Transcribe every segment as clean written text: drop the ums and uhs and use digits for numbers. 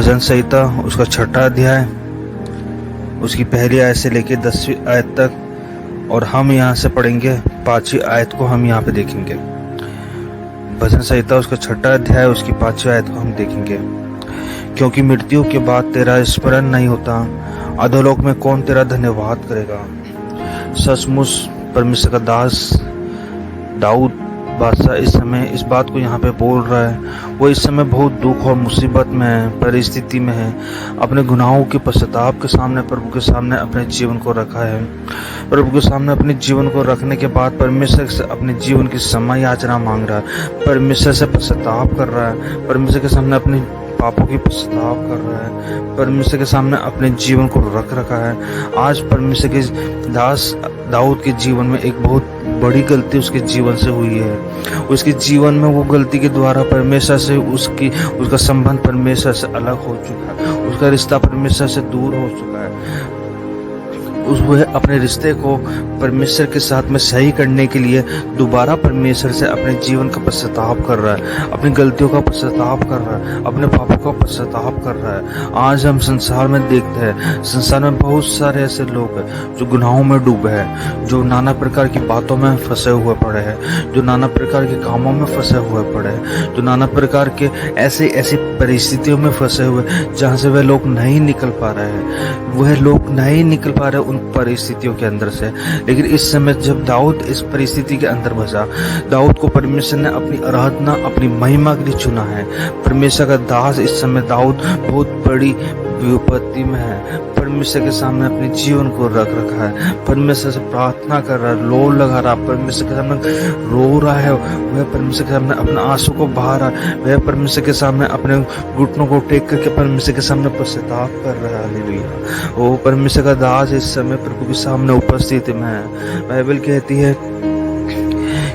भजन संहिता उसका 6वां अध्याय, उसकी पहली आयत से लेकर 10वीं आयत तक, और हम यहाँ से पढ़ेंगे 5वीं आयत को हम यहाँ पे देखेंगे। भजन संहिता उसका 6वां अध्याय, उसकी 5वीं आयत को हम देखेंगे। क्योंकि मृत्यु के बाद तेरा स्मरण नहीं होता, अधोलोक में कौन तेरा धन्यवाद करेगा। सचमुच परमेश्वर का दास दाऊद बादशाह इस समय इस बात को यहाँ पे बोल रहा है। वो इस समय बहुत दुख और मुसीबत में है, परिस्थिति में है। अपने गुनाहों के पश्चाताप के सामने, प्रभु के सामने अपने जीवन को रखा है। प्रभु के सामने अपने जीवन को रखने के बाद परमेश्वर से अपने जीवन की क्षमा याचना मांग रहा है, परमेश्वर से पश्चाताप कर रहा है, परमेश्वर के सामने अपने पापों की पश्चाताप कर रहा है, परमेश्वर के सामने अपने जीवन को रख रखा है। आज परमेश्वर के दास दाऊद के जीवन में एक बहुत बड़ी गलती उसके जीवन से हुई है। उसके जीवन में वो गलती के द्वारा परमेश्वर से उसका संबंध परमेश्वर से अलग हो चुका है, उसका रिश्ता परमेश्वर से दूर हो चुका है। वह अपने रिश्ते को परमेश्वर के साथ में सही करने के लिए दोबारा परमेश्वर से अपने जीवन का पश्चाताप कर रहा है, अपनी गलतियों का पश्चाताप कर रहा है, अपने पापों का पश्चाताप कर रहा है। आज हम संसार में देखते हैं, संसार में बहुत सारे ऐसे लोग हैं जो गुनाहों में डूबे हैं, जो नाना प्रकार की बातों में फंसे हुए पड़े हैं, जो नाना प्रकार के कामों में फंसे हुए पड़े हैं, जो नाना प्रकार के ऐसी परिस्थितियों में फंसे हुए जहाँ से वह लोग नहीं निकल पा रहे हैं। वह लोग नहीं निकल पा रहे उन परिस्थितियों के अंदर से। लेकिन इस समय जब दाऊद इस परिस्थिति के अंदर बचा, दाऊद को परमेश्वर ने अपनी आराधना, अपनी महिमा के लिए चुना है। परमेश्वर का दास इस समय दाऊद बहुत बड़ी विपत्ति में है, परमेश्वर के सामने अपने जीवन को रख रखा है, परमेश्वर से प्रार्थना कर रहा है, लोर लगा रहा है, परमेश्वर के सामने रो रहा है, वह परमेश्वर के सामने अपने आंसू को बहा रहा है, वह परमेश्वर के सामने अपने घुटनों को टेक करके परमेश्वर के सामने पश्चाताप कर रहा है। हालेलुया। वो परमेश्वर का दास इस समय प्रभु के सामने उपस्थिति में है। बाइबल कहती है,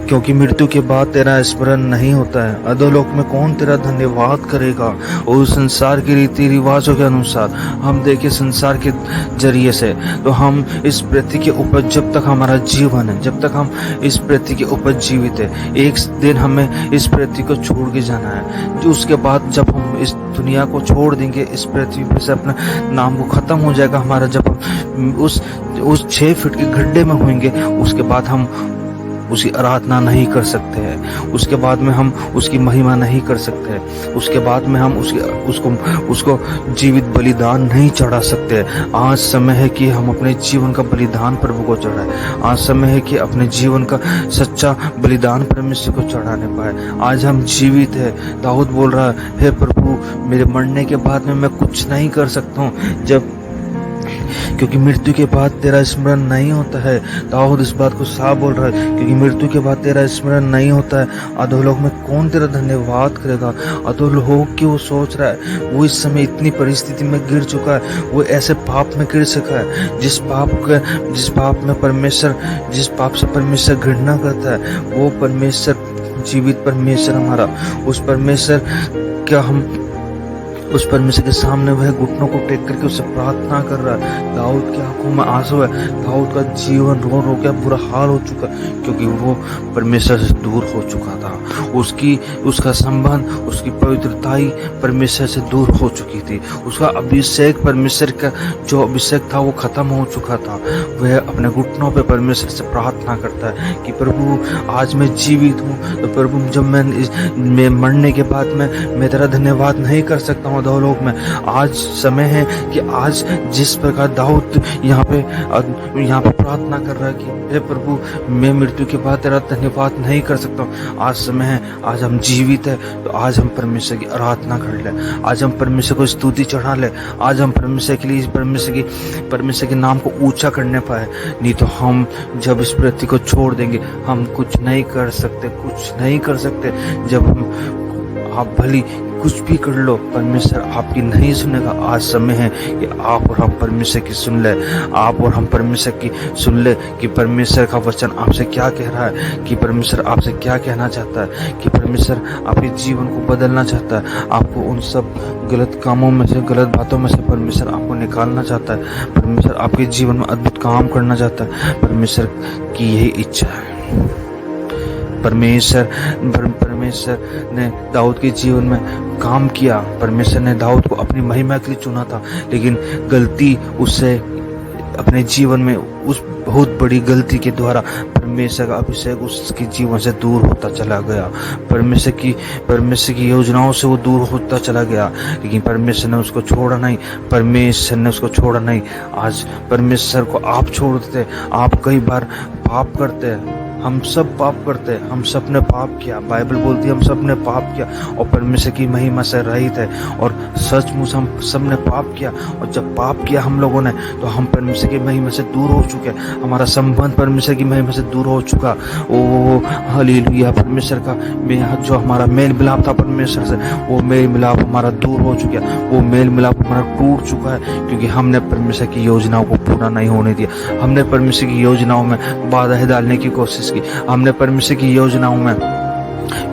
क्योंकि मृत्यु के बाद तेरा स्मरण नहीं होता है, अधोलोक में कौन तेरा धन्यवाद करेगा। और संसार के रीति रिवाजों के अनुसार हम देखें, संसार के जरिए से तो हम इस पृथ्वी के ऊपर जब तक हमारा जीवन है, जब तक हम इस पृथ्वी के ऊपर जीवित है, एक दिन हमें इस पृथ्वी को छोड़ के जाना है। जो उसके बाद जब हम इस दुनिया को छोड़ देंगे, इस पृथ्वी पर से अपना नाम वो खत्म हो जाएगा हमारा, जब हम उस 6 फीट के गड्ढे में होंगे, उसके बाद हम उसकी आराधना नहीं कर सकते हैं, उसके बाद में हम उसकी महिमा नहीं कर सकते हैं, उसके बाद में हम उसको जीवित बलिदान नहीं चढ़ा सकते। आज समय है कि हम अपने जीवन का बलिदान प्रभु को चढ़ाएं। आज समय है कि अपने जीवन का सच्चा बलिदान परमेश्वर को चढ़ाने पाए। आज हम जीवित है। दाऊद बोल रहा है, हे प्रभु, मेरे मरने के बाद में मैं कुछ नहीं कर सकता हूँ, क्योंकि मृत्यु के बाद तेरा स्मरण नहीं होता है। दाऊद इस बात को साफ बोल रहा है, क्योंकि मृत्यु के बाद तेरा स्मरण नहीं होता है, अधोलोक में कौन तेरा धन्यवाद करेगा। अधोलोक की वो सोच रहा है, वो इस समय इतनी परिस्थिति में गिर चुका है, वो ऐसे पाप में गिर सका है जिस पाप से परमेश्वर घृणा करता है। वो परमेश्वर, जीवित परमेश्वर हमारा, उस परमेश्वर के सामने वह घुटनों को टेक करके उससे प्रार्थना कर रहा है। दाऊद की आंखों में आंसू है, दाऊद का जीवन रो रो के बुरा हाल हो चुका, क्योंकि वो परमेश्वर से दूर हो चुका था। उसका संबंध, उसकी पवित्रताई परमेश्वर से दूर हो चुकी थी। उसका अभिषेक, परमेश्वर का जो अभिषेक था वो खत्म हो चुका था। वह अपने घुटनों पे परमेश्वर से प्रार्थना करता है कि प्रभु, आज मैं जीवित हूँ, तो प्रभु जब मैं मरने के बाद मैं तेरा धन्यवाद नहीं कर सकता हूँ अधोलोक में। आज समय है कि आज जिस प्रकार दाऊद यहाँ पे प्रार्थना कर रहा है कि हे प्रभु, मैं मृत्यु के बाद तेरा धन्यवाद नहीं कर सकता हूँ, आज समय है, आज हम जीवित है, तो आज हम परमेश्वर की आराधना कर ले, आज हम परमेश्वर को स्तुति चढ़ा ले, आज हम परमेश्वर के लिए परमेश्वर के नाम को ऊंचा करने पाए। नहीं तो हम जब इस पृथ्वी को छोड़ देंगे, हम कुछ नहीं कर सकते। जब आप भली कुछ भी कर लो, परमेश्वर आपकी नहीं सुनेगा। आज समय है कि आप और हम परमेश्वर की सुन ले, आप और हम परमेश्वर की सुन ले कि परमेश्वर का वचन आपसे क्या कह रहा है, कि परमेश्वर आपसे क्या कहना चाहता है, कि परमेश्वर आपके जीवन को बदलना चाहता है। आपको उन सब गलत कामों में से, गलत बातों में से परमेश्वर आपको निकालना चाहता है। परमेश्वर आपके जीवन में अद्भुत काम करना चाहता है। परमेश्वर की यही इच्छा है। परमेश्वर ने दाऊद के जीवन में काम किया। परमेश्वर ने दाऊद को अपनी महिमा के लिए चुना था, लेकिन गलती उससे अपने जीवन में उस बहुत बड़ी गलती के द्वारा परमेश्वर का अभिषेक उसके जीवन से दूर होता चला गया। परमेश्वर की योजनाओं से वो दूर होता चला गया, लेकिन परमेश्वर ने उसको छोड़ा नहीं। आज परमेश्वर को आप छोड़ देते। आप कई बार पाप करते हैं, हम सब पाप करते हैं, हम सब ने पाप किया। बाइबल बोलती है हम सब ने पाप किया और परमेश्वर की महिमा से रहित है, और सचमुच हम सब ने पाप किया। और जब पाप किया हम लोगों ने, तो हम परमेश्वर की महिमा से दूर हो चुके। हमारा संबंध परमेश्वर की महिमा से दूर हो चुका। ओ हालेलुया। परमेश्वर का जो हमारा मेल मिलाप था परमेश्वर से, वो मेल मिलाप हमारा दूर हो चुका। वो मेल मिलाप हमारा टूट चुका है, क्योंकि हमने परमेश्वर की योजनाओं को पूरा नहीं होने दिया। हमने परमेश्वर की योजनाओं में बाधाएं डालने की कोशिश की। हमने परमेश्वर की योजनाओं में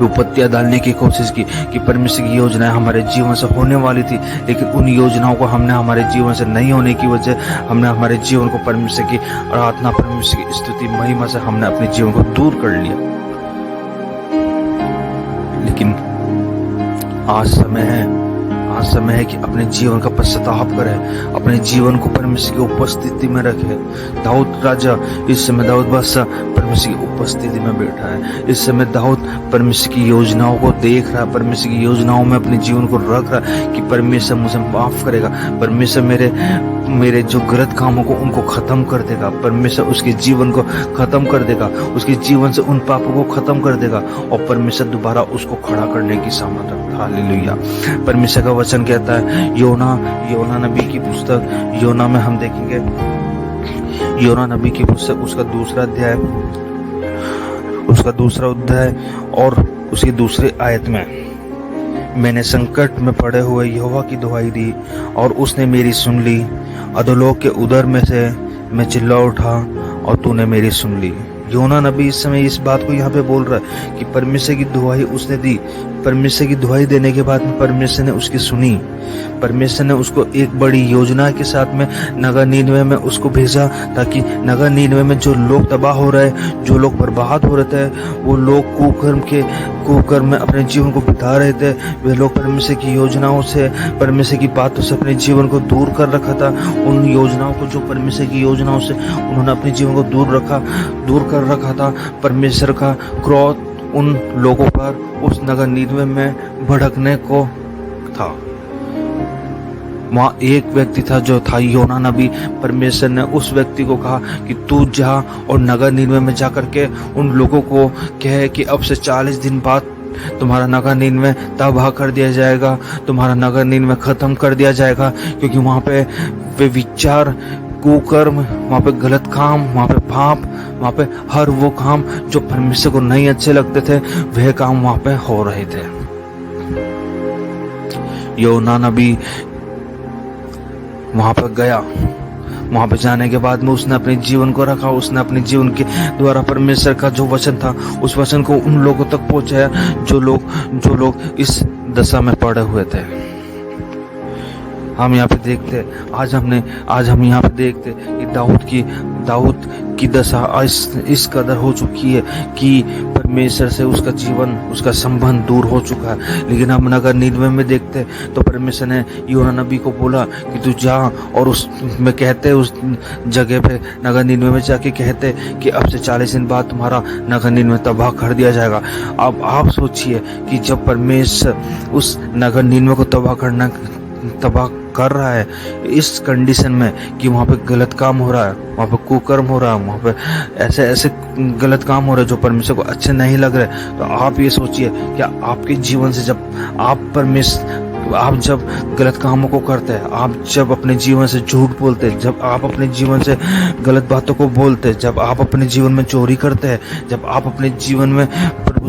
विपत्तियां डालने की कोशिश की कि परमेश्वर की योजनाएं हमारे जीवन से होने वाली थी, लेकिन उन योजनाओं को हमने हमारे जीवन से नहीं होने की वजह हमने हमारे जीवन को परमेश्वर की आराधना, परमेश्वर की स्तुति, महिमा से हमने अपने जीवन को दूर कर लिया। लेकिन आज समय है कि अपने जीवन का पश्चाताप करें, अपने जीवन को परमेश्वर की उपस्थिति में रखें। दाऊद राजा, इस समय दाऊद बादशाह परमेश्वर की उपस्थिति में बैठा है। इस समय दाऊद परमेश्वर की योजनाओं को देख रहा है, परमेश्वर की योजनाओं में अपने जीवन को रख रहा है कि परमेश्वर मुझे माफ करेगा, परमेश्वर मेरे जो गलत कामों को उनको खत्म कर देगा, परमेश्वर उसके जीवन को खत्म कर देगा, उसके जीवन से उन पापों को खत्म कर देगा, और परमेश्वर दोबारा उसको खड़ा करने की सामर्थ रखता है। हालेलुया। परमेश्वर का वचन कहता है, योना नबी की पुस्तक, योना में हम देखेंगे, योना नबी की पुस्तक उसका दूसरा अध्याय और उसकी दूसरी आयत में, मैंने संकट में पड़े हुए यहोवा की दुहाई दी और उसने मेरी सुन ली। अधोलोक के उदर में से मैं चिल्ला उठा और तूने मेरी सुन ली। योना नबी इस समय इस बात को यहाँ पे बोल रहा है कि परमेश्वर की दुहाई उसने दी। परमेश्वर की दुहाई देने के बाद में परमेश्वर ने उसकी सुनी। परमेश्वर ने उसको एक बड़ी योजना के साथ में नगर नीनवे में उसको भेजा, ताकि नगर नीनवे में जो लोग तबाह हो रहे, जो लोग बर्बाद हो रहे थे, वो लोग कुकर्म में अपने जीवन को बिता रहे थे, वे लोग परमेश्वर की योजनाओं से, परमेश्वर की बातों से अपने जीवन को दूर कर रखा था। उन योजनाओं को, जो परमेश्वर की योजनाओं से उन्होंने अपने जीवन को दूर कर रखा था। परमेश्वर का क्रोध उन लोगों पर उस नगर नीनवे में भड़कने को था। वहाँ एक व्यक्ति था जो था योना नबी। परमेश्वर ने उस व्यक्ति को कहा कि तू जा और नगर नीनवे में जा करके उन लोगों को कहे कि अब से 40 दिन बाद तुम्हारा नगर नीनवे तबाह कर दिया जाएगा, तुम्हारा नगर नीनवे खत्म कर दिया जाएगा, क्योंकि वहाँ पे विचार, कुकर्म, वहाँ पे गलत काम, वहाँ पे पाप, वहाँ पे हर वो काम जो परमेश्वर को नहीं अच्छे लगते थे, वह काम वहाँ पे हो रहे थे। योना नबी वहां पर गया। वहां पर जाने के बाद में उसने अपने जीवन को रखा। उसने अपने जीवन के द्वारा परमेश्वर का जो वचन था, उस वचन को उन लोगों तक पहुंचाया जो लोग इस दशा में पड़े हुए थे। हम यहाँ पे देखते, आज हम यहाँ पे देखते कि दाऊद की दशा इस कदर हो चुकी है कि परमेश्वर से उसका जीवन, उसका संबंध दूर हो चुका है। लेकिन हम नगर नीनवे में देखते तो परमेश्वर ने योना नबी को बोला कि तू जा, और उसमें कहते, उस जगह पे नगर नीनवे में जाके कहते कि अब से 40 दिन बाद तुम्हारा नगर नीनवे तबाह कर दिया जाएगा। अब आप सोचिए कि जब परमेश्वर उस नगर नीनवे को तबाह कर रहा है, इस कंडीशन में कि वहाँ पे गलत काम हो रहा है, वहाँ पे कुकर्म हो रहा है, वहाँ पे ऐसे गलत काम हो रहे हैं जो परमेश्वर को अच्छे नहीं लग रहे, तो आप ये सोचिए कि आपके जीवन से जब आप जब गलत कामों को करते हैं, आप जब अपने जीवन से झूठ बोलते हैं, जब आप अपने जीवन से गलत बातों को बोलते हैं, जब आप अपने जीवन में चोरी करते हैं, जब आप अपने जीवन में प्रभु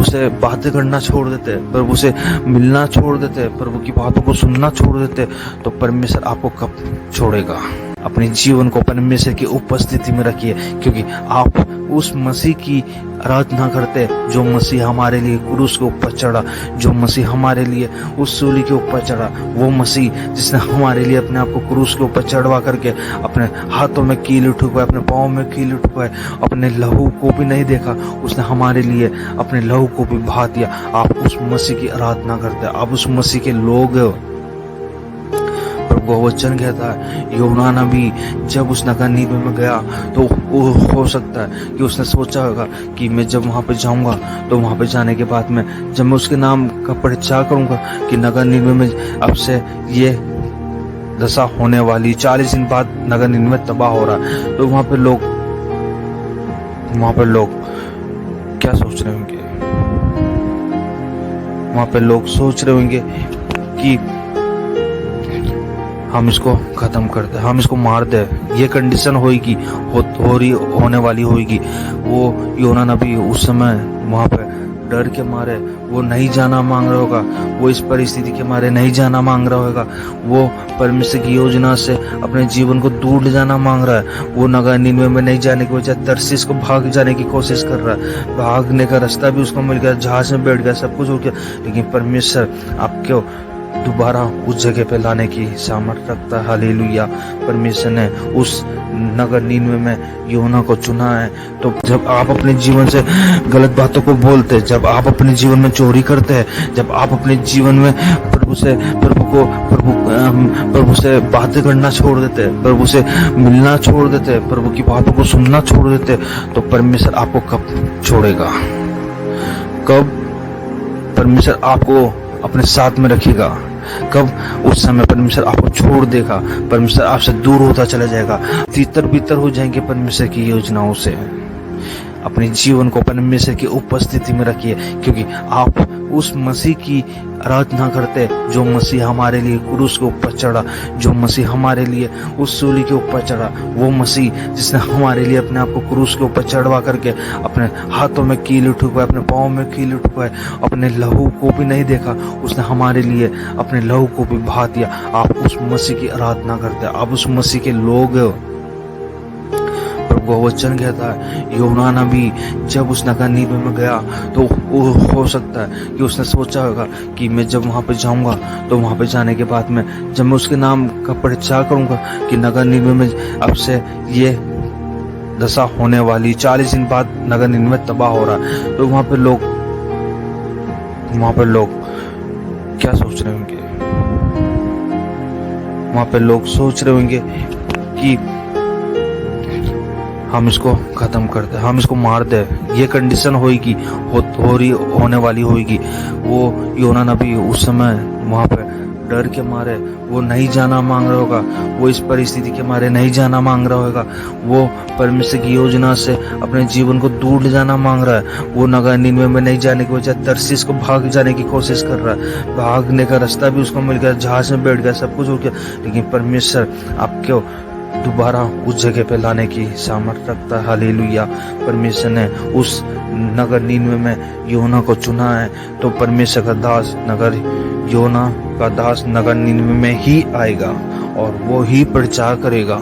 से बातें करना छोड़ देते हैं, प्रभु से मिलना छोड़ देते हैं, प्रभु की बातों को सुनना छोड़ देते हैं, तो परमेश्वर आपको कब छोड़ेगा? अपने जीवन को परमेश्वर की उपस्थिति में रखिए, क्योंकि आप उस मसीह की आराधना करते जो मसीह हमारे लिए क्रूस के ऊपर चढ़ा, जो मसीह हमारे लिए उस सूली के ऊपर चढ़ा, वो मसीह जिसने हमारे लिए अपने आप को क्रूस के ऊपर चढ़वा करके अपने हाथों में कील ठुकवाए, अपने पाँव में कील ठुकवाए, अपने लहू को भी नहीं देखा, उसने हमारे लिए अपने लहू को भी बहा दिया। आप उस मसीह की आराधना करते, आप उस मसीह के लोग हो। प्रभु का वचन कहता है, यूहन्ना नबी जब उस नगर नीनवे में गया तो वो हो सकता है कि उसने सोचा होगा कि मैं जब वहां पे जाऊंगा तो वहां पे जाने के बाद में जब मैं उसके नाम का प्रचार करूंगा कि नगर नीनवे में अब से ये दशा होने वाली, 40 दिन बाद नगर नीनवे तबाह हो रहा है, तो वहां पे लोग क्या सोच रहे होंगे? वहां पे लोग सोच रहे होंगे कि हम इसको खत्म कर दे, हम इसको मार दे, ये कंडीशन होगी, होने वाली होगी। वो यूहन्ना नबी उस समय वहां पे डर के मारे वो नहीं जाना मांग रहा होगा, वो इस परिस्थिति के मारे नहीं जाना मांग रहा होगा, वो परमेश्वर की योजना से अपने जीवन को दूर ले जाना मांग रहा है। वो नगर नीनवे में नहीं जाने की वजह तर्शीश को भाग जाने की कोशिश कर रहा है, भागने का रास्ता भी उसको मिल गया, जहाज में बैठ गया, सब कुछ हो गया, लेकिन परमेश्वर आपको दोबारा उस जगह पे लाने की सामर्थ्य रखता है। हालेलुया। परमेश्वर ने उस नगर नीनवे में यूहन्ना को चुना है। तो जब आप अपने जीवन से गलत बातों को बोलते हैं, जब आप अपने जीवन में चोरी करते हैं, जब आप अपने जीवन में प्रभु से बातें करना छोड़ देते हैं, प्रभु से मिलना छोड़ देते हैं, प्रभु की बातों को सुनना छोड़ देते हैं, तो परमेश्वर आपको कब छोड़ेगा? कब परमेश्वर आपको अपने साथ में रखेगा? कब उस समय परमेश्वर आपको छोड़ देगा? परमेश्वर आपसे दूर होता चला जाएगा, तितर बितर हो जाएंगे परमेश्वर की योजनाओं से। अपने जीवन को परमेश्वर की उपस्थिति में रखिए, क्योंकि आप उस मसीह की आराधना करते जो मसीह हमारे लिए क्रूस के ऊपर चढ़ा, जो मसीह हमारे लिए उस सूली के ऊपर चढ़ा, वो मसीह जिसने हमारे लिए अपने आप को क्रूस के ऊपर चढ़वा करके अपने हाथों में कील ठुकवाए, अपने पाँव में कील ठुकवाए, अपने लहू को भी नहीं देखा, उसने हमारे लिए अपने लहू को भी बहा दिया। आप उस मसीह की आराधना करते, आप उस मसीह के लोग हो। प्रभु का वचन कहता है, यूहन्ना नबी जब उस नगर नीनवे में गया तो वो हो सकता है कि उसने सोचा होगा कि मैं जब वहां पे जाऊंगा तो वहां पे जाने के बाद में जब मैं उसके नाम का प्रचार करूंगा कि नगर नीनवे में अब से ये दशा होने वाली, 40 दिन बाद नगर नीनवे तबाह हो रहा है, तो वहां पे लोग क्या सोच रहे होंगे? वहां पे लोग सोच रहे होंगे कि हम इसको खत्म कर दे, हम इसको मार दे, ये कंडीशन होगी, होने वाली होगी। वो यूहन्ना नबी उस समय वहां पे डर के मारे वो नहीं जाना मांग रहा होगा, वो इस परिस्थिति के मारे नहीं जाना मांग रहा होगा, वो परमेश्वर की योजना से अपने जीवन को दूर ले जाना मांग रहा है। वो नगर नीनवे में नहीं जाने की वजह तर्शीश को भाग जाने की कोशिश कर रहा है, भागने का रास्ता भी उसको मिल गया, जहाज में बैठ गया, सब कुछ हो गया, लेकिन परमेश्वर आपको दोबारा उस जगह पे लाने की सामर्थ्य रखता है। हालेलुया। परमेश्वर ने उस नगर नीनवे में यूहन्ना को चुना है, तो परमेश्वर का दास यूहन्ना का दास नगर नीनवे में ही आएगा और वो ही प्रचार करेगा,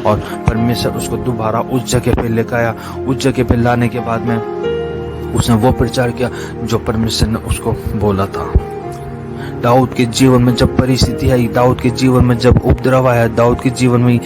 और परमेश्वर उसको दोबारा उस जगह पे लेकर आया। उस जगह पे लाने के बाद में उसने वो प्रचार किया जो परमेश्वर ने उसको बोला था। दाऊद के जीवन में जब परिस्थिति आई, दाऊद के जीवन में जब उपद्रव आया, दाऊद के जीवन में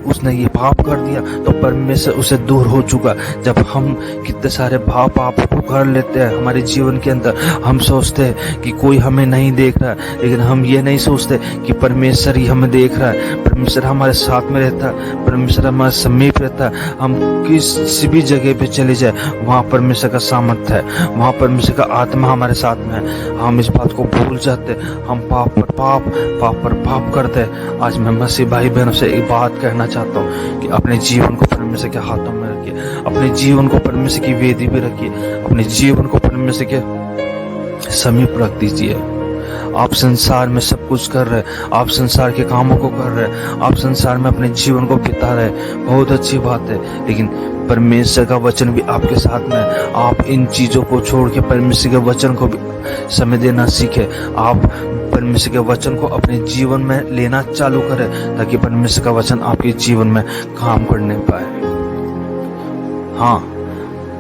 उसने ये पाप कर दिया, तो परमेश्वर उसे दूर हो चुका। जब हम कितने सारे पाप को कर लेते हैं हमारे जीवन के अंदर, हम सोचते हैं कि कोई हमें नहीं देख रहा है, लेकिन हम ये नहीं सोचते कि परमेश्वर ही हमें देख रहा है, परमेश्वर हमारे साथ में रहता है, परमेश्वर हमारे समीप रहता है। हम किसी भी जगह पे चले जाए, वहाँ परमेश्वर का सामर्थ्य है, वहाँ परमेश्वर का आत्मा हमारे साथ में है। हम इस बात को भूल जाते, हम पाप पर पाप करते। आज मैं मसीह भाई बहनों से एक बात कहना चाहता हूँ कि अपने जीवन को परमेश्वर के हाथों में रखिए, अपने जीवन को परमेश्वर की वेदी पे रखिए, अपने जीवन को परमेश्वर के समीप रख दीजिए। आप संसार में सब कुछ कर रहे, आप संसार के कामों को कर रहे, आप संसार में अपने जीवन को बिता रहे, बहुत अच्छी बात है। लेकिन परमेश्वर का वचन भी आपके साथ में है। आप इन चीजों को छोड़ के परमेश्वर के वचन को भी समय देना सीखे। आप परमेश्वर के वचन को अपने जीवन में लेना चालू करें, ताकि परमेश्वर का वचन आपके जीवन में काम करने पाए। हाँ,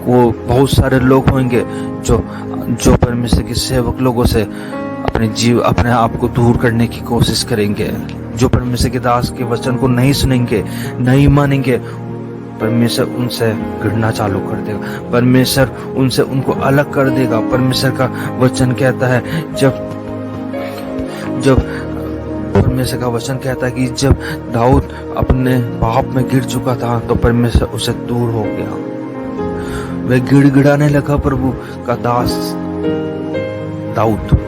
वो बहुत सारे लोग होंगे जो परमेश्वर के सेवक लोगों से अपने आप को दूर करने की कोशिश करेंगे, जो परमेश्वर के दास के वचन को नहीं सुनेंगे, नहीं मानेंगे। परमेश्वर उनसे गिरना चालू कर देगा, परमेश्वर उनको अलग कर देगा। परमेश्वर का वचन कहता है जब परमेश्वर का वचन कहता है कि जब दाऊद अपने पाप में गिर चुका था तो परमेश्वर उसे दूर हो गया। वह गिड़गिड़ाने लगा प्रभु का दास दाऊद,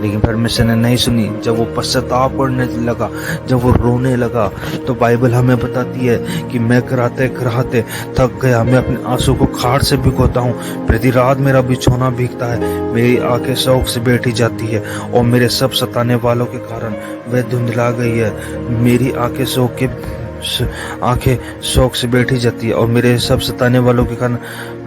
लेकिन परमेश्वर ने नहीं सुनी। जब वो पश्चाताप करने लगा, जब वो रोने लगा, तो बाइबल हमें बताती है कि मैं कराते कराते थक गया, मैं अपने आंसू को खाड़ से भिगोता हूँ, प्रति रात मेरा बिछौना भीगता है, मेरी आंखें शौक से बैठी जाती है और मेरे सब सताने वालों के कारण वह धुंधला गई है। मेरी आंखें शौक से बैठी जाती है और मेरे सब सताने वालों के कारण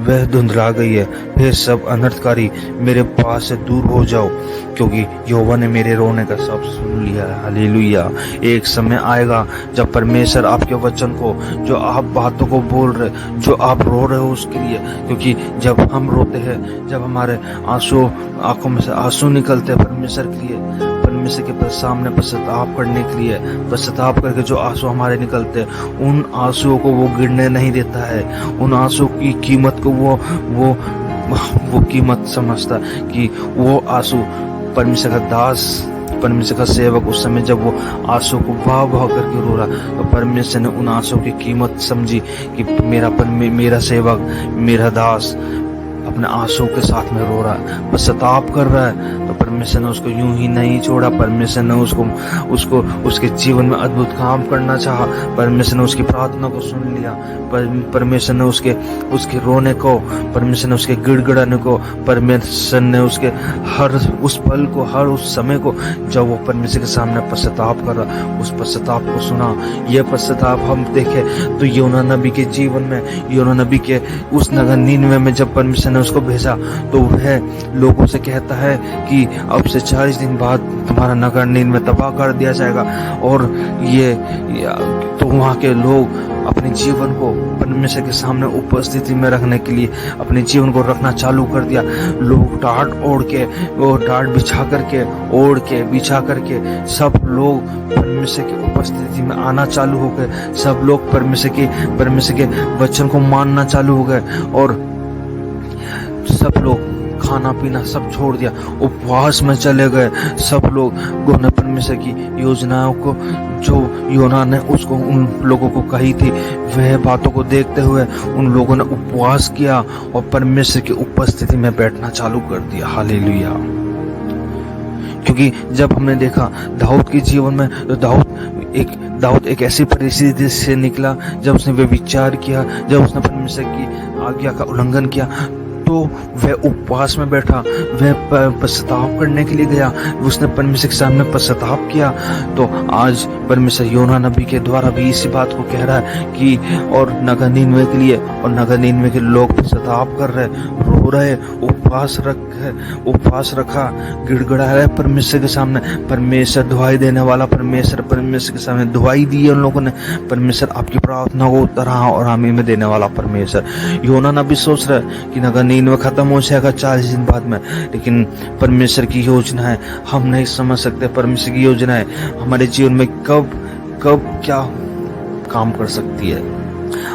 वह धुंधला गई है। फिर सब अनर्थकारी मेरे पास से दूर हो जाओ, क्योंकि यहोवा ने मेरे रोने का सब सुन लिया है। हालेलुया। एक समय आएगा जब परमेश्वर आपके वचन को, जो आप बातों को बोल रहे, जो आप रो रहे हो उसके लिए, क्योंकि जब हम रोते हैं, जब हमारे आंखों में से आंसू निकलते हैं परमेश्वर के लिए, परमेश्वर के सामने पश्चाताप करने के लिए, पश्चाताप करके जो आंसू हमारे निकलते हैं, उन आंसुओं को वो गिरने नहीं देता है। उन आंसू की कीमत को वो कीमत समझता कि वो आंसू परमेश्वर का दास, परमेश्वर का सेवक उस समय जब वो आंसू को बहा करके रो रहा, तो परमेश्वर ने उन आंसू की कीमत समझी कि मेरा सेवक, मेरा दास अपने आंसू के साथ में रो रहा है, पश्चाताप कर रहा है। तो परमेश्वर ने उसको यूं ही नहीं छोड़ा, परमेश्वर ने उसको उसके जीवन में अद्भुत काम करना चाहा। परमेश्वर ने उसकी प्रार्थना को सुन लिया, परमेश्वर ने उसके रोने को, परमेश्वर ने उसके गिड़गिड़ाने को, परमेश्वर ने उसके हर उस पल को, हर उस समय को जब वो परमेश्वर के सामने पश्चाताप कर रहा, उस पश्चाताप को सुना। यह पश्चाताप हम देखें तो योना नबी के जीवन में, योना नबी के उस नगर नीनवे में जब परमेश्वर ने उसको भेजा, तो वह लोगों से कहता है कि अब से 40 दिन बाद तुम्हारा नगर नीनवे तबाह कर दिया जाएगा। और तो वहाँ के लोग अपने जीवन को परमेश्वर के सामने उपस्थिति में रखने के लिए अपने जीवन को रखना चालू कर दिया। लोग टाट बिछा करके सब लोग परमेश्वर की उपस्थिति में आना चालू हो गए। सब लोग परमेश्वर के वचन को मानना चालू हो गए और सब लोग खाना पीना सब छोड़ दिया, उपवास में चले गए। सब लोगों ने परमेश्वर की योजनाओं को, जो योना ने उसको उन लोगों को कही थी, वह बातों को देखते हुए उन लोगों ने उपवास किया और परमेश्वर की उपस्थिति में बैठना चालू कर दिया। हालेलुया। क्योंकि जब हमने देखा दाऊद के जीवन में, तो दाऊद एक ऐसी परिस्थिति से निकला जब उसने वे विचार किया, जब उसने परमेश्वर की आज्ञा का उल्लंघन किया, तो वह उपवास में बैठा, वह पश्चाताप करने के लिए गया, उसने परमेश्वर के सामने पश्चाताप किया। तो आज परमेश्वर योना नबी के द्वारा भी इसी बात को कह रहा है कि और नगर नीनवे के लिए, और नगर नीनवे के लोग पश्चाताप कर रहे, रो रहे, उपवास रखा, गिड़गिड़ा है परमेश्वर के सामने। परमेश्वर दुहाई देने वाला परमेश्वर के सामने दुहाई दी है उन लोगों ने। परमेश्वर आपकी प्रार्थना को उत्तर और हामी में देने वाला परमेश्वर। योना नबी सोच रहा है कि नगर नीनवे खत्म हो जाएगा 40 दिन बाद में, लेकिन परमेश्वर की योजना है, हम नहीं समझ सकते। परमेश्वर की योजना है हमारे जीवन में कब क्या काम कर सकती है।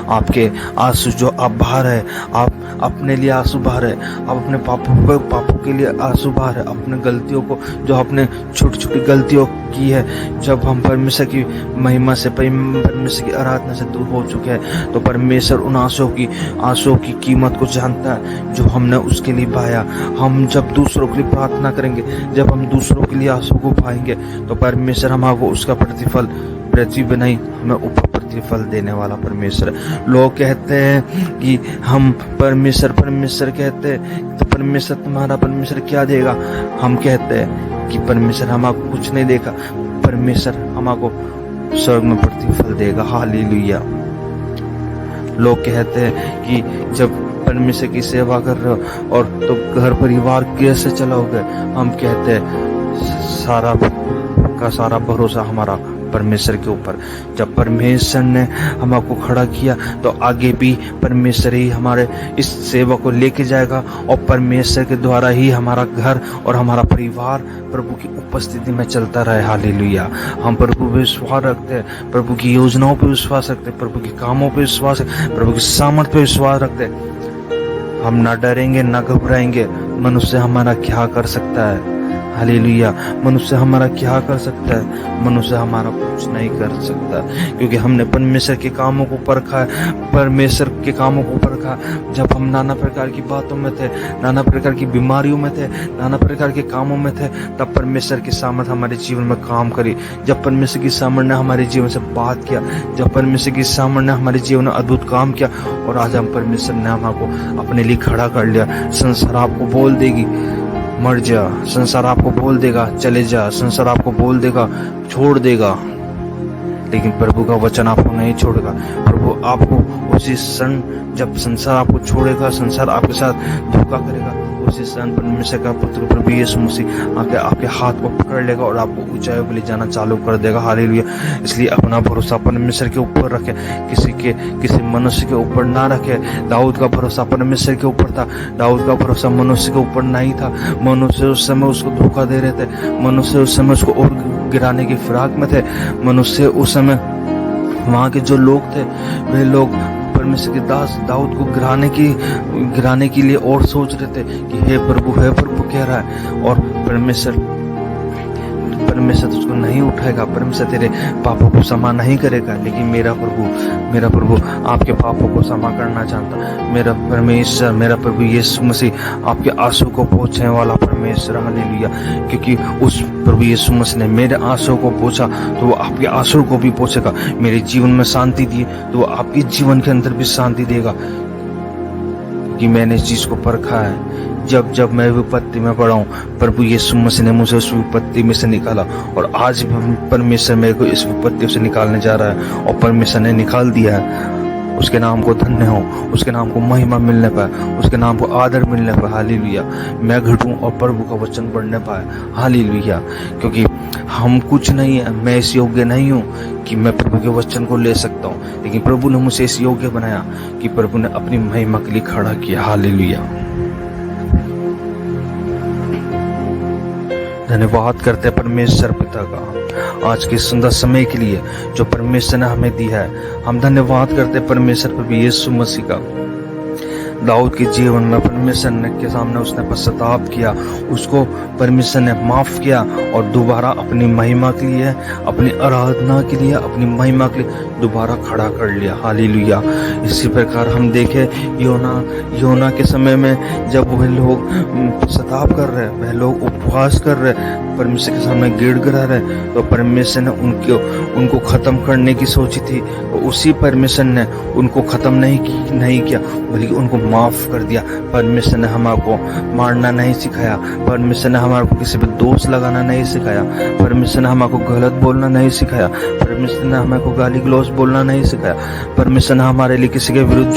आपके आंसू जो आप बहा रहे, आप अपने लिए आंसू बहा रहे, आप अपने पापों के लिए आंसू बहा रहे, अपने गलतियों को, जो आपने छोटी छोटी गलतियों की है, जब हम परमेश्वर की महिमा से, परमेश्वर की आराधना से दूर हो चुके हैं, तो परमेश्वर उन आंसुओं की कीमत को जानता है जो हमने उसके लिए बहाया। हम जब दूसरों के लिए प्रार्थना करेंगे, जब हम दूसरों के लिए आंसू को बहाएंगे, तो परमेश्वर हमको उसका प्रतिफल पृथ्वी पे नहीं, हमें ऊपर प्रतिफल देने वाला परमेश्वर है। लोग कहते हैं कि हम परमेश्वर कहते हैं तो परमेश्वर तुम्हारा परमेश्वर क्या देगा। हम कहते हैं कि परमेश्वर हमको कुछ नहीं देगा, परमेश्वर हमको स्वर्ग में प्रतिफल देगा। हालेलुया। लोग कहते हैं कि जब परमेश्वर की सेवा कर रहे हो और तो घर परिवार कैसे चलाओगे। हम कहते हैं सारा भरोसा हमारा परमेश्वर के ऊपर। जब परमेश्वर ने हमको खड़ा किया तो आगे भी परमेश्वर ही हमारे इस सेवा को लेके जाएगा और परमेश्वर के द्वारा ही हमारा घर और हमारा परिवार प्रभु की उपस्थिति में चलता रहे। हालेलुया। हम प्रभु पे विश्वास रखते हैं, प्रभु की योजनाओं पे विश्वास रखते हैं, प्रभु के कामों पे विश्वास, प्रभु की सामर्थ पे विश्वास रखते हैं। हम ना डरेंगे ना घबराएंगे। मनुष्य हमारा क्या कर सकता है। हालेलुया। मनुष्य हमारा क्या कर सकता है। मनुष्य हमारा कुछ नहीं कर सकता, क्योंकि हमने परमेश्वर के कामों को परखा है। परमेश्वर के कामों को परखा। जब हम नाना प्रकार की बातों में थे, नाना प्रकार की बीमारियों में थे, नाना प्रकार के कामों में थे, तब परमेश्वर की सामर्थ हमारे जीवन में काम करी। जब परमेश्वर की सामर्थ ने हमारे जीवन से बात किया, जब परमेश्वर की सामर्थ ने हमारे जीवन में अद्भुत काम किया, और आज हम परमेश्वर ने हमको अपने लिए खड़ा कर लिया। संसार आपको बोल देगी मर जा, संसार आपको बोल देगा चले जा, संसार आपको बोल देगा छोड़ देगा, लेकिन प्रभु का वचन आपको नहीं छोड़ेगा। प्रभु आपको उसी क्षण जब संसार आपको छोड़ेगा, संसार आपके साथ धोखा करेगा, उसी क्षण परमेश्वर का पुत्र प्रभु यीशु मसीह आपके हाथ को पकड़ लेगा और आपको ऊंचाइयों पे ले जाना चालू कर देगा। हालेलुया। इसलिए अपना भरोसा परमेश्वर के ऊपर रखे, किसी मनुष्य के ऊपर ना रखे। दाऊद का भरोसा परमेश्वर के ऊपर था। दाऊद का भरोसा मनुष्य के ऊपर नहीं था। मनुष्य उस समय उसको धोखा दे रहे थे, मनुष्य उस समय उसको और गिराने की फिराक में थे। मनुष्य उस समय वहां के जो लोग थे वे लोग परमेश्वर के दास दाऊद को गिराने के लिए और सोच रहे थे कि हे प्रभु कह रहा है, और परमेश्वर तुझको नहीं उठाएगा, परमेश्वर तेरे पापों को क्षमा नहीं करेगा। लेकिन मेरा प्रभु आपके पापों को क्षमा करना चाहता। मेरा परमेश्वर, मेरा प्रभु यीशु मसीह आपके आंसू को पोंछने वाला परमेश्वर। हालेलुया। क्योंकि उस प्रभु यीशु मसीह ने मेरे आंसू को पोंछा तो वो आपके आंसू को भी पोंछेगा। मेरे जीवन में शांति दी तो वो आपके जीवन के अंदर भी शांति देगा, कि मैंने इस चीज को परखा है। जब मैं विपत्ति में पड़ा हूँ, प्रभु यीशु मसीह ने मुझे उस विपत्ति में से निकाला, और आज भी परमेश्वर मेरे को इस विपत्ति से निकालने जा रहा है, और परमेश्वर ने निकाल दिया है। उसके नाम को धन्य हो, उसके नाम को महिमा मिलने पाए, उसके नाम को आदर मिलने पाए। हालेलुया। मैं घटूं और प्रभु का वचन बढ़ने पाए। हालेलुया। क्योंकि हम कुछ नहीं है, मैं इस योग्य नहीं हूँ कि मैं प्रभु के वचन को ले सकता हूँ, लेकिन प्रभु ने मुझे इस योग्य बनाया कि प्रभु ने अपनी महिमा के लिए खड़ा किया। हालेलुया। धन्यवाद करते हैं परमेश्वर पिता का आज के सुंदर समय के लिए जो परमेश्वर ने हमें दिया है। हम धन्यवाद करते हैं परमेश्वर प्रभु यीशु मसीह का। दाऊद के जीवन में परमेश्वर ने के सामने उसने पश्चाताप किया, उसको परमेश्वर ने माफ किया और दोबारा अपनी महिमा के लिए, अपनी आराधना के लिए, अपनी महिमा के लिए दोबारा खड़ा कर लिया। हालेलुया। इसी प्रकार हम देखें योना के समय में जब वह लोग पश्चाताप कर रहे, वह लोग उपवास कर रहे, परमेश्वर के सामने गिड़गिड़ा रहे, तो परमेश्वर ने उनको खत्म करने की सोची थी, तो उसी परमेश्वर ने उनको खत्म नहीं किया, बल्कि उनको माफ कर दिया। परमेश्वर ने हमको मारना नहीं सिखाया, परमेश्वर ने हमको किसी पे दोष लगाना नहीं सिखाया, परमेश्वर ने हमको गलत बोलना नहीं सिखाया, परमेश्वर ने हमको गाली गलौज बोलना नहीं सिखाया, परमेश्वर ने हमारे लिए किसी के विरुद्ध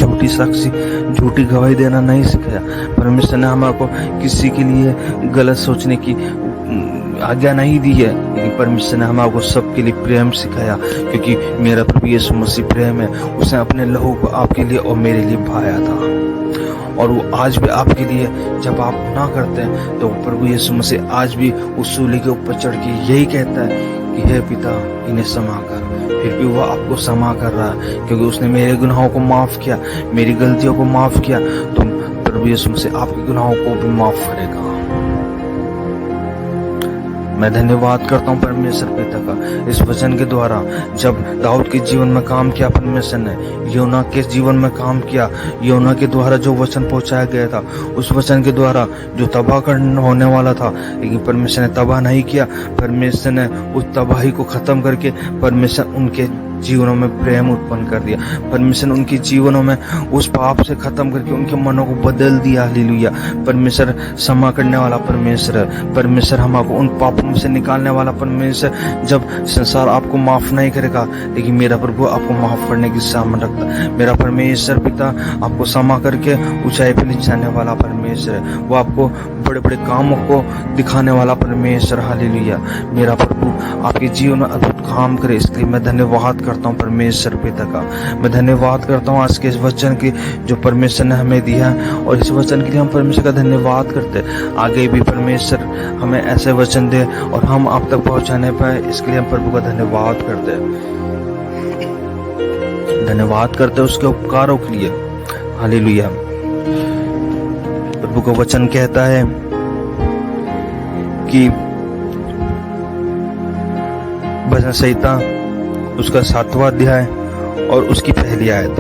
झूठी गवाही देना नहीं सिखाया, परमेश्वर ने हमको किसी के लिए गलत सोचने की आज्ञा नहीं दी है, लेकिन परमेश्वर ने हमको सबके लिए प्रेम सिखाया, क्योंकि मेरा प्रभु यीशु मसीह प्रेम है। उसने अपने लहू को आपके लिए और मेरे लिए बहाया था, और वो आज भी आपके लिए जब आप गुनाह करते हैं तो प्रभु यीशु मसीह आज भी उस सूली के ऊपर चढ़ के यही कहता है कि हे पिता इन्हें क्षमा कर। फिर भी वो आपको क्षमा कर रहा है, क्योंकि उसने मेरे गुनाहों को माफ किया, मेरी गलतियों को माफ किया, तो प्रभु यीशु मसीह आपके गुनाहों को भी माफ करेगा। मैं धन्यवाद करता हूँ परमेश्वर पिता का इस वचन के द्वारा। जब दाऊद के जीवन में काम किया परमेश्वर ने, योना के जीवन में काम किया, योना के द्वारा जो वचन पहुंचाया गया था, उस वचन के द्वारा जो तबाह होने वाला था, लेकिन परमेश्वर ने तबाह नहीं किया। परमेश्वर ने उस तबाही को खत्म करके परमेश्वर उनके जीवनों में प्रेम उत्पन्न कर दिया। परमेश्वर ने उनके जीवनों में उस पाप से खत्म करके उनके मनों को बदल दिया। हालेलुया। परमेश्वर क्षमा करने वाला परमेश्वर है। परमेश्वर हमको उन पापों में से निकालने वाला परमेश्वर। जब संसार आपको माफ नहीं करेगा, लेकिन मेरा प्रभु आपको माफ करने की सामर्थ्य रखता है। मेरा परमेश्वर पिता आपको क्षमा करके ऊंचाई पर ले जाने वाला परमेश्वर है। वो आपको बड़े बड़े कामों को दिखाने वाला परमेश्वर। हालेलुया। मेरा प्रभु आपके जीवन में अद्भुत काम करे, इसलिए मैं धन्यवाद करता हूँ परमेश्वर पिता का। मैं धन्यवाद करता हूँ आज के इस वचन की जो परमेश्वर ने हमें दिया है, और इस वचन के लिए हम परमेश्वर का धन्यवाद करते हैं। आगे भी परमेश्वर हमें ऐसे वचन दे और हम आप तक पहुंचाने पाए, इसके लिए हम प्रभु का धन्यवाद करते हैं। धन्यवाद करते हैं उसके उपकारों के लिए। हालेलुया। प्रभु का वचन कहता है कि भजन संहिता उसका 7वां अध्याय और उसकी पहली आयत।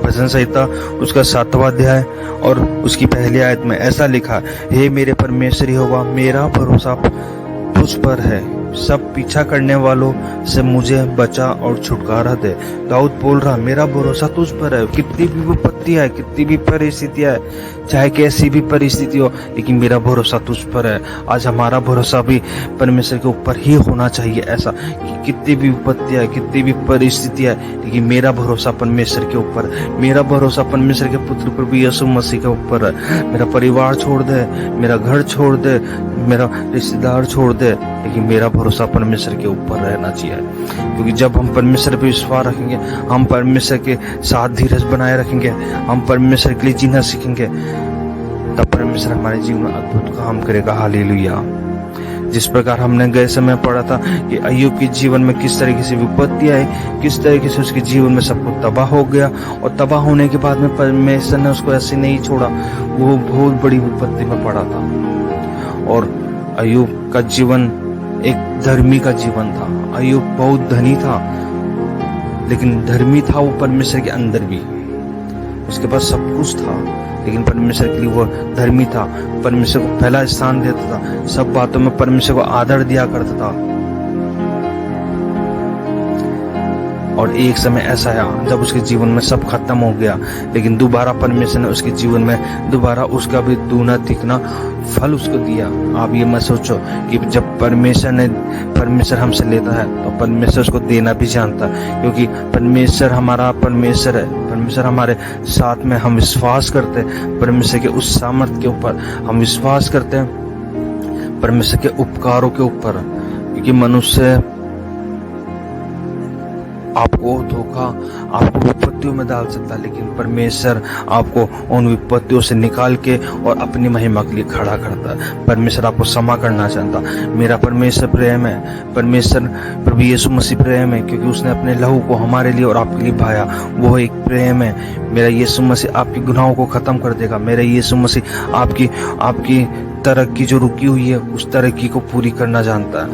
भजन संहिता उसका 7वां अध्याय और उसकी पहली आयत में ऐसा लिखा, हे मेरे परमेश्वर यहोवा, मेरा भरोसा तुझ पर है, सब पीछा करने वालों से मुझे बचा और छुटकारा दे। दाऊद बोल रहा, मेरा भरोसा तुझ पर है। कितनी भी विपत्ति है, कितनी भी परिस्थितियां है, चाहे कैसी भी परिस्थिति हो, लेकिन मेरा भरोसा तुझ पर है। आज हमारा भरोसा भी परमेश्वर के ऊपर ही होना चाहिए, ऐसा कि कितनी भी विपत्तियां है, कितनी भी परिस्थितियां है, लेकिन मेरा भरोसा परमेश्वर के ऊपर, मेरा भरोसा परमेश्वर के पुत्र प्रभु यीशु मसीह के ऊपर है। मेरा परिवार छोड़ दे, मेरा घर छोड़ दे, मेरा रिश्तेदार छोड़ दे, लेकिन मेरा भरोसा परमेश्वर के ऊपर रहना चाहिए। क्योंकि जब हम परमेश्वर पे विश्वास रखेंगे, हम परमेश्वर के साथ धीरज बनाए रखेंगे, हम परमेश्वर के लिए जीना सीखेंगे, तब परमेश्वर हमारे जीवन में अद्भुत काम करेगा। हालेलुया। जिस प्रकार हमने गए समय पढ़ा था कि अय्यूब के जीवन में किस तरीके से विपत्ति आई, किस तरीके से उसके जीवन में सब कुछ तबाह हो गया, और तबाह होने के बाद में परमेश्वर ने उसको ऐसे नहीं छोड़ा, वो बहुत बड़ी विपत्ति में पड़ा था। और अय्यूब का जीवन एक धर्मी का जीवन था। अय्यूब बहुत धनी था, लेकिन धर्मी था वो परमेश्वर के अंदर भी। उसके पास सब कुछ था, लेकिन परमेश्वर के लिए वो धर्मी था, परमेश्वर को पहला स्थान देता था, सब बातों में परमेश्वर को आदर दिया करता था। और एक समय ऐसा आया जब उसके जीवन में सब खत्म हो गया, लेकिन दोबारा परमेश्वर ने उसके जीवन में दोबारा उसका भी दूना तिगना फल उसको दिया। आप ये मत सोचो कि जब परमेश्वर हमसे लेता है तो परमेश्वर उसको देना भी जानता है, क्योंकि परमेश्वर हमारा परमेश्वर है। परमेश्वर हमारे साथ में, हम विश्वास करते हैं परमेश्वर के उस सामर्थ्य के ऊपर, हम विश्वास करते हैं परमेश्वर के उपकारों के ऊपर। क्योंकि मनुष्य आपको धोखा, आपको विपत्तियों में डाल सकता है, लेकिन परमेश्वर आपको उन विपत्तियों से निकाल के और अपनी महिमा के लिए खड़ा करता है। परमेश्वर आपको क्षमा करना चाहता। मेरा परमेश्वर प्रेम है, परमेश्वर प्रभु यीशु मसीह प्रेम है, क्योंकि उसने अपने लहू को हमारे लिए और आपके लिए बहाया। वो एक प्रेम है। मेरा यीशु मसीह आपके गुनाहों को खत्म कर देगा। मेरा यीशु मसीह आपकी तरक्की जो रुकी हुई है उस तरक्की को पूरी करना जानता है।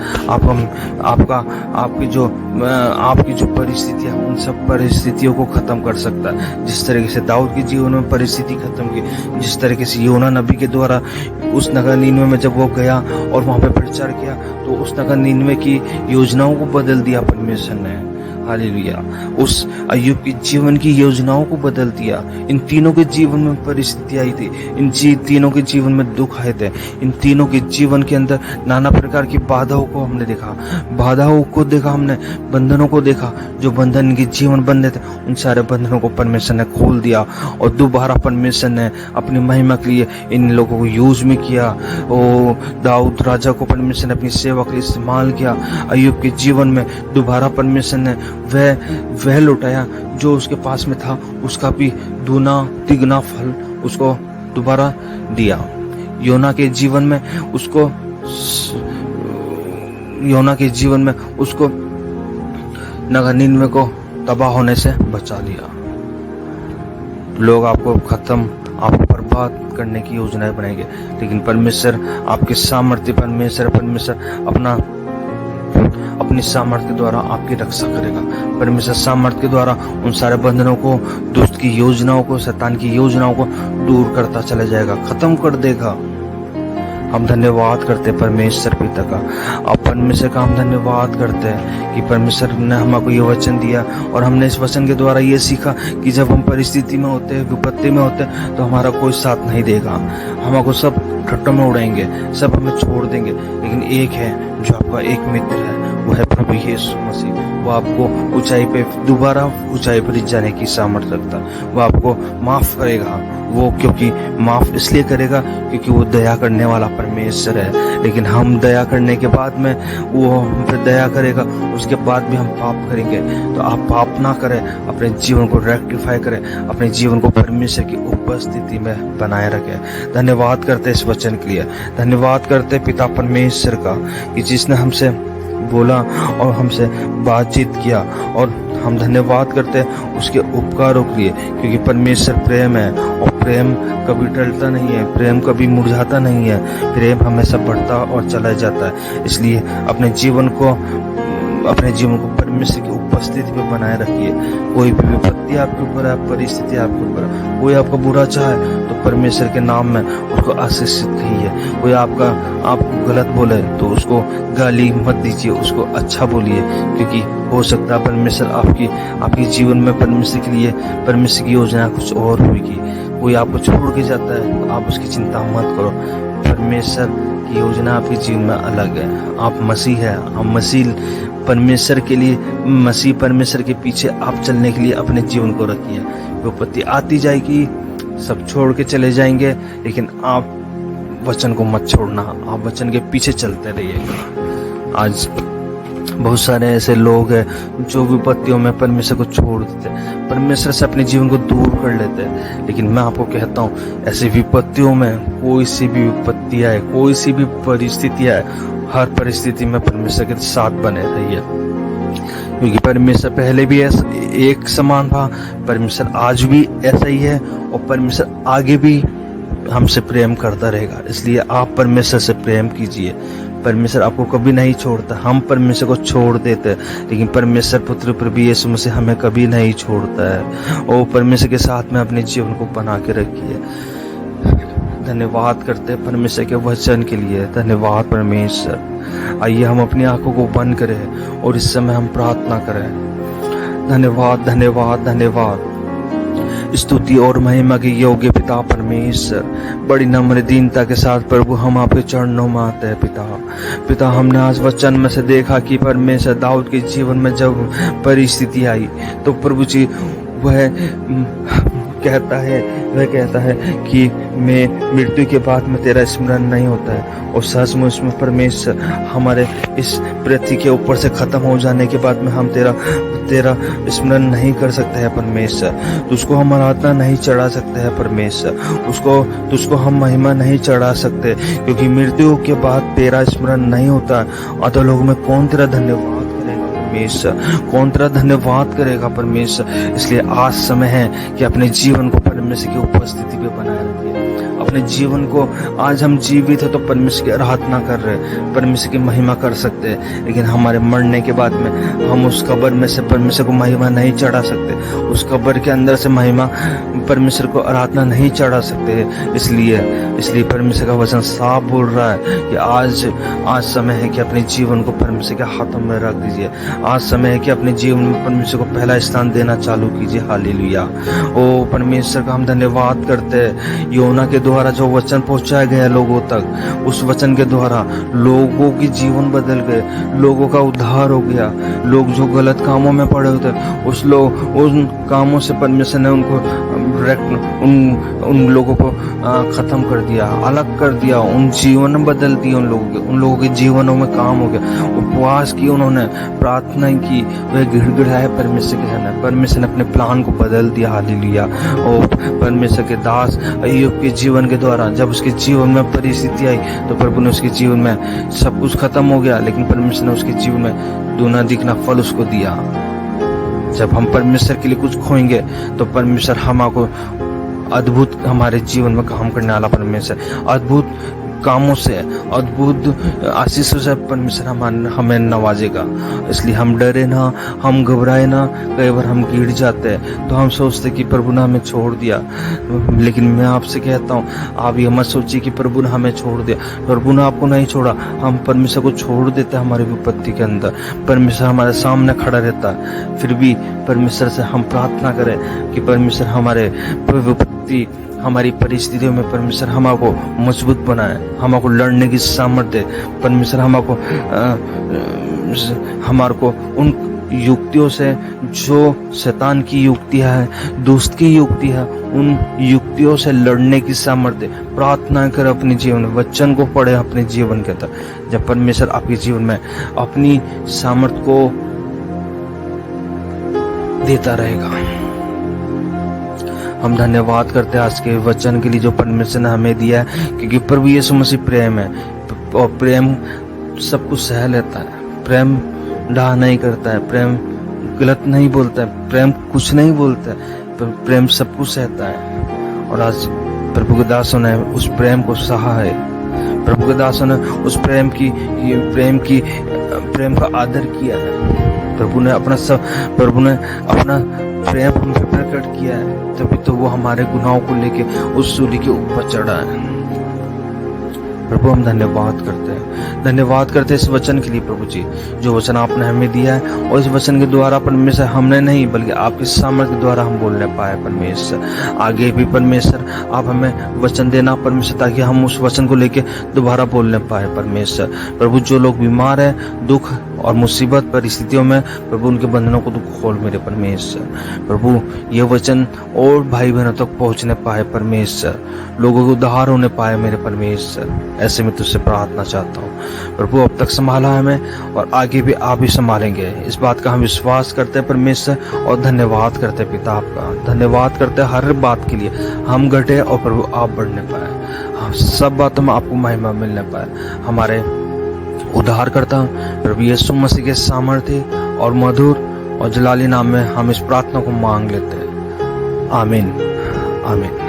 आपकी जो परिस्थितियां, उन सब परिस्थितियों को खत्म कर सकता है। जिस तरीके से दाऊद के जीवन में परिस्थिति खत्म की, जिस तरीके से योना नबी के द्वारा उस नगर नीनवे में जब वो गया और वहां पे प्रचार किया, तो उस नगर नीनवे की योजनाओं को बदल दिया परमेश्वर ने। हालेलुया। उस अय्यूब के जीवन की योजनाओं को बदल दिया। इन तीनों के जीवन में परिस्थिति आई थी, इन तीनों के जीवन में दुख आए थे, इन तीनों के जीवन के अंदर नाना प्रकार की बाधाओं को हमने देखा, हमने बंधनों को देखा। जो बंधन इनके जीवन बंधे थे, उन सारे बंधनों को परमेश्वर ने खोल दिया, और दोबारा परमेश्वर ने अपनी महिमा के लिए इन लोगों को यूज में किया। ओ दाऊद राजा को परमेश्वर ने अपनी सेवा के लिए इस्तेमाल किया। अय्यूब के जीवन में दोबारा परमेश्वर ने वह लौटाया जो उसके पास में था, उसका भी दूना तिगना फल उसको दोबारा दिया। योना के जीवन में उसको नगर नीनवे को तबाह होने से बचा लिया। लोग आपको बर्बाद करने की योजनाएं बनाएंगे, लेकिन परमेश्वर आपके सामर्थ्य, परमेश्वर अपनी सामर्थ्य के द्वारा आपकी रक्षा करेगा। परमेश्वर सामर्थ्य के द्वारा उन सारे बंधनों को, दुष्ट की योजनाओं को, शैतान की योजनाओं को दूर करता चला जाएगा, खत्म कर देगा। हम धन्यवाद करते हैं परमेश्वर पिता का। अब परमेश्वर का हम धन्यवाद करते हैं कि परमेश्वर ने हमको ये वचन दिया और हमने इस वचन के द्वारा ये सीखा कि जब हम परिस्थिति में होते हैं, विपत्ति में होते हैं, तो हमारा कोई साथ नहीं देगा। हमको सब ठट्टों में उड़ाएंगे, सब हमें छोड़ देंगे, लेकिन एक है जो आपका एक मित्र है, वो है प्रभु यीशु मसीह। वो आपको ऊंचाई पे दोबारा ऊंचाई पर जाने की सामर्थ्य रखता है। वो आपको माफ करेगा, वो क्योंकि माफ इसलिए करेगा क्योंकि वो दया करने वाला परमेश्वर है। लेकिन हम दया करने के बाद में वो हम पे दया करेगा, उसके बाद भी हम पाप करेंगे। तो आप पाप ना करें, अपने जीवन को रेक्टिफाई करें, अपने जीवन को परमेश्वर की उपस्थिति में बनाए रखें। धन्यवाद करते इस वचन के लिए, धन्यवाद करते पिता परमेश्वर का कि जिसने हमसे बोला और हमसे बातचीत किया, और हम धन्यवाद करते हैं उसके उपकारों के लिए, क्योंकि परमेश्वर प्रेम है और प्रेम कभी टलता नहीं है, प्रेम कभी मुरझाता नहीं है, प्रेम हमेशा बढ़ता और चला जाता है। इसलिए अपने जीवन को परमेश्वर की उपस्थिति में बनाए रखिए। कोई भी विपत्ति आपके ऊपर है, परिस्थिति आपके ऊपर है, कोई आपका बुरा चाहे तो परमेश्वर के नाम में उसको आशीषित कहिए। कोई आपको गलत बोले तो उसको गाली मत दीजिए, उसको अच्छा बोलिए, क्योंकि हो सकता है परमेश्वर आपके जीवन में परमेश्वर की योजना कुछ और होगी। कोई आपको छोड़ के जाता है तो आप उसकी चिंता मत करो, परमेश्वर की योजना आपके जीवन में अलग है। आप मसीह है, आप मसीह परमेश्वर के लिए, मसीह परमेश्वर के पीछे आप चलने के लिए अपने जीवन को रखिए। विपत्ति आती जाएगी, सब छोड़ के चले जाएंगे, लेकिन आप वचन को मत छोड़ना, आप वचन के पीछे चलते रहिएगा। आज बहुत सारे ऐसे लोग हैं जो विपत्तियों में परमेश्वर को छोड़ देते हैं, परमेश्वर से अपने जीवन को दूर कर लेते हैं। लेकिन मैं आपको कहता हूँ, ऐसी विपत्तियों में कोई सी भी विपत्ति आए, कोई सी भी परिस्थिति आए, हर परिस्थिति में परमेश्वर के साथ बने रहिए, क्योंकि परमेश्वर पहले भी ऐसा एक समान था, परमेश्वर आज भी ऐसा ही है, और परमेश्वर आगे भी हमसे प्रेम करता रहेगा। इसलिए आप परमेश्वर से प्रेम कीजिए। परमेश्वर आपको कभी नहीं छोड़ता, हम परमेश्वर को छोड़ देते हैं, लेकिन परमेश्वर पुत्र प्रभु यीशु मसीह हमें कभी नहीं छोड़ता है। और परमेश्वर के साथ में अपने जीवन को बना के रखिए। धन्यवाद करते हैं परमेश्वर के वचन के लिए, धन्यवाद परमेश्वर। आइए हम अपनी आंखों को बंद करें और इस समय हम प्रार्थना करें। धन्यवाद धन्यवाद धन्यवाद, स्तुति और महिमा के योग्य पिता परमेश्वर, बड़ी नम्र दीनता के साथ प्रभु हम आपके चरणों में आते हैं। पिता हमने आज वचन में से देखा कि परमेश्वर दाऊद के जीवन में जब परिस्थिति आई तो प्रभु जी वह कहता है कि मैं मृत्यु के बाद में तेरा स्मरण नहीं होता है। और सचमुच में परमेश्वर हमारे इस पृथ्वी के ऊपर से खत्म हो जाने के बाद में हम तेरा स्मरण नहीं कर सकते हैं परमेश्वर। तुझको हम आराधना नहीं चढ़ा सकते हैं परमेश्वर, तुझको हम महिमा नहीं चढ़ा सकते, क्योंकि मृत्यु के बाद तेरा स्मरण नहीं होता। अधोलोक में कौन तेरा धन्यवाद परमेश्वर, कौन तेरा धन्यवाद करेगा परमेश्वर। इसलिए आज समय है कि अपने जीवन को परमेश्वर की उपस्थिति पे बनाए रखिए। अपने जीवन को, आज हम जीवित है तो परमेश्वर की आराधना कर रहे हैं, परमेश्वर की महिमा कर सकते हैं, लेकिन हमारे मरने के बाद में हम उस कब्र में से परमेश्वर को महिमा नहीं चढ़ा सकते, उस कब्र के अंदर से महिमा परमेश्वर को आराधना नहीं चढ़ा सकते। इसलिए परमेश्वर का वचन साफ बोल रहा है कि आज समय है कि अपने जीवन को परमेश्वर के हाथों में रख दीजिए। आज समय है कि अपने जीवन में परमेश्वर को पहला स्थान देना चालू कीजिए। हालेलुया। ओ परमेश्वर का हम धन्यवाद करते हैं, योना के द्वारा जो वचन पहुंचाया गया लोगों तक, उस वचन के द्वारा लोगों की जीवन बदल गए, लोगों का उद्धार हो गया। लोग जो गलत कामों में पड़े होते उन कामों से परमेश्वर ने उन लोगों को खत्म कर दिया, अलग कर दिया, उन जीवन बदल दिए, उन लोगों के जीवनों में काम हो गया। उपवास की, उन्होंने प्रार्थना की, वह गिड़गिड़ाए परमेश्वर के सामने, परमेश्वर ने अपने प्लान को बदल दिया। हालेलुया। और परमेश्वर के दास अय्यूब के जीवन के द्वारा जब उसके जीवन में परिस्थिति आई तो प्रभु ने उसके जीवन में सब कुछ खत्म हो गया, लेकिन परमेश्वर ने उसके जीवन में दूना दिखना फल उसको दिया। जब हम परमेश्वर के लिए कुछ खोएंगे तो परमेश्वर हमको अद्भुत, हमारे जीवन में काम करने वाला परमेश्वर, अद्भुत कामों से, अद्भुत आशीषों से परमेश्वर हमें नवाजेगा। इसलिए हम डरे ना, हम घबराए ना। कई बार हम गिर जाते हैं तो हम सोचते कि प्रभु ने हमें छोड़ दिया, लेकिन मैं आपसे कहता हूँ, आप ये मत सोचिए कि प्रभु ने हमें छोड़ दिया। प्रभु ने आपको नहीं छोड़ा। हम परमेश्वर को छोड़ देते हैं हमारी विपत्ति के अंदर। परमेश्वर हमारे सामने खड़ा रहता है, फिर भी परमेश्वर से हम प्रार्थना करें कि परमेश्वर हमारे विपत्ति, हमारी परिस्थितियों में परमेश्वर हमको मजबूत बनाए, हमको लड़ने की सामर्थ्य दे। परमेश्वर हमारे को उन युक्तियों से, जो शैतान की युक्तियां है, दोस्त की युक्ति है, उन युक्तियों से लड़ने की सामर्थ्य। प्रार्थना कर अपने जीवन में, वचन को पढ़े अपने जीवन के अंदर। जब परमेश्वर आपके जीवन में अपनी सामर्थ्य को देता रहेगा। हम धन्यवाद करते हैं आज के वचन के लिए जो परमेश्वर ने हमें दिया है, क्योंकि प्रभु यीशु मसीह प्रेम है और प्रेम सब कुछ सह लेता है। प्रेम डाह नहीं करता है, प्रेम गलत नहीं बोलता है, प्रेम कुछ नहीं बोलता है, प्रेम सब कुछ सहता है। और आज प्रभु के दासों ने उस प्रेम को सहा है। प्रभु के दासों ने उस प्रेम का आदर किया है। प्रभु ने अपना प्रेम हम पे प्रकट किया है, तभी तो वो हमारे गुनाहों को लेके उस सूली के ऊपर चढ़ा है। प्रभु हम धन्यवाद करते हैं इस वचन के लिए प्रभु जी, जो वचन आपने हमें दिया है। और इस वचन के द्वारा परमेश्वर हमने नहीं, बल्कि आपके सामर्थ्य के द्वारा हम बोलने पाए परमेश्वर। आगे भी परमेश्वर आप हमें वचन देना परमेश्वर, ताकि हम उस वचन को लेके दोबारा बोलने पाए परमेश्वर। प्रभु जो लोग बीमार हैं, दुख और मुसीबत परिस्थितियों में, प्रभु उनके बंधनों को तू खोल मेरे परमेश्वर। प्रभु ये वचन और भाई बहनों तक पहुंचने पाए परमेश्वर, लोगों को उद्धार होने पाए मेरे परमेश्वर। ऐसे में तुझसे प्रार्थना चाहता हूँ प्रभु, अब तक संभाला हमें और आगे भी आप ही संभालेंगे, इस बात का हम विश्वास करते हैं परमेश्वर। और धन्यवाद करते हैं पिता आपका, धन्यवाद करते हैं हर बात के लिए। हम घटे और प्रभु आप बढ़ने पाए, सब बातों में आपको महिमा मिलने पाए। हमारे उद्धार करता प्रभु यीशु मसीह के सामर्थ्य और मधुर और जलाली नाम में हम इस प्रार्थना को मांग लेते हैं। आमीन, आमीन।